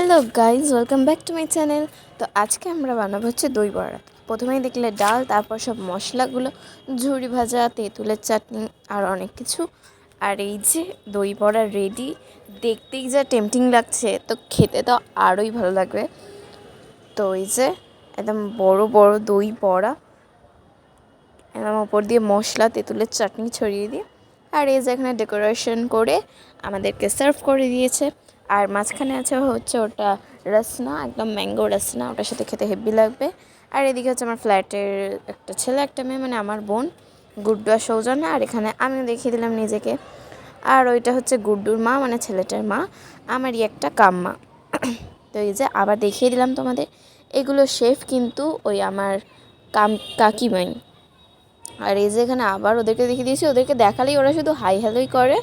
Hello guys, welcome back to my channel. তো আজকে আমরা বানাবো হচ্ছে দই বড়া। প্রথমেই দেখলে ডাল, তারপর সব মশলাগুলো, ঝুড়ি ভাজা, তেঁতুলের চাটনি আর অনেক কিছু। আর এই যে দই বড়া রেডি। দেখতেই যা টেম্পটিং লাগছে, তো খেতে তো আরোই ভালো লাগবে। তো এই যে একদম বড় বড় দই বড়া, একদম ওপর দিয়ে মশলা, তেঁতুলের চাটনি ছড়িয়ে দিয়ে, আর এই যে এখানে ডেকোরেশন করে আমাদেরকে সার্ভ করে দিয়েছে। আর মাঝখানে আছে হচ্ছে ওটা রসনা, একদম ম্যাঙ্গো রসনা, ওটার সাথে খেতে হেভি লাগবে। আর এদিকে হচ্ছে আমার ফ্ল্যাটের একটা ছেলে একটা মেয়ে, মানে আমার বোন গুড্ডু আর সৌজন্য। আর এখানে আমিও দেখিয়ে দিলাম নিজেকে। আর ওইটা হচ্ছে গুড্ডুর মা, মানে ছেলেটার মা, আমারই একটা কাম্মা। তো এই যে আবার দেখিয়ে দিলাম তোমাদের, এগুলো শেফ কিন্তু ওই আমার কাকিমাই। আর এই যে এখানে আবার ওদেরকে দেখিয়ে দিয়েছি, ওদেরকে দেখালেই ওরা শুধু হাই হ্যালোই করে।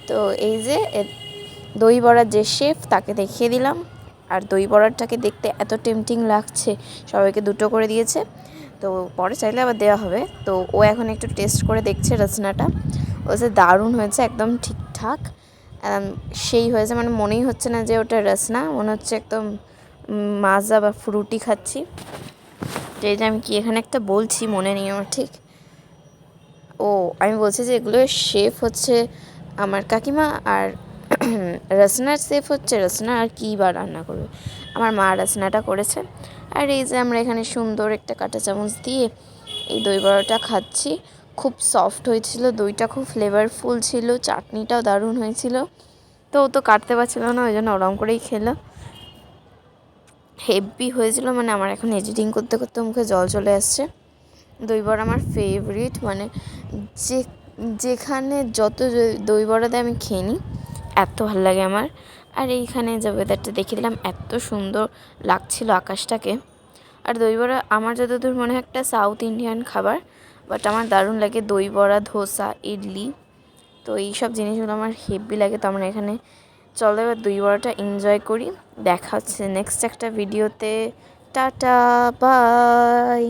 তো এই যে দই বড়ার যে শেফ, তাকে দেখিয়ে দিলাম। আর দই বড়াটাকে দেখতে এত টেম্পটিং লাগছে, সবাইকে দুটো করে দিয়েছে। তো পরে চাইলে আবার দেওয়া হবে। তো ও এখন একটু টেস্ট করে দেখছে রসনাটা। ও যে দারুণ হয়েছে, একদম ঠিকঠাক, সেই হয়েছে, মানে মনেই হচ্ছে না যে ওটা রসনা, মনে হচ্ছে একদম মাজা বা ফ্রুটি খাচ্ছি। তো এই যে আমি কি এখানে একটা বলছি, মনে নেই আমার ঠিক। আমি বলছি যে এগুলো শেফ হচ্ছে আমার কাকিমা, আর রসনার শেফ হচ্ছে রসনা। আর কী বা রান্না করবে, আমার মা রসনাটা করেছে। আর এই যে আমরা এখানে সুন্দর একটা কাঁটা চামচ দিয়ে এই দই বড়াটা খাচ্ছি। খুব সফট হয়েছিল, দইটা খুব ফ্লেভারফুল ছিল, চাটনিটাও দারুণ হয়েছিল। তো ও তো কাটতে পারছিল না, ওই জন্য ওরম করেই খেলো। হেভি হয়েছিল, মানে আমার এখন এডিটিং করতে করতে মুখে জল চলে আসছে। দই বড়া আমার ফেভারিট, মানে যে যেখানে যত দই বড়া দেয় আমি খেয়ে নিই, এত ভালো লাগে আমার। আর এইখানে যে ওয়েদারটা দেখে দিলাম, এত সুন্দর লাগছিল আকাশটাকে। আর দই বড়া আমার যতদূর মনে হয় একটা সাউথ ইন্ডিয়ান খাবার, বাট আমার দারুণ লাগে দই বড়া, ধোসা, ইডলি। তো এইসব জিনিসগুলো আমার হেভি লাগে। তো আমরা এখানে চলো এবার দই বড়াটা এনজয় করি। দেখা হচ্ছে নেক্সট একটা ভিডিওতে। Tata, by.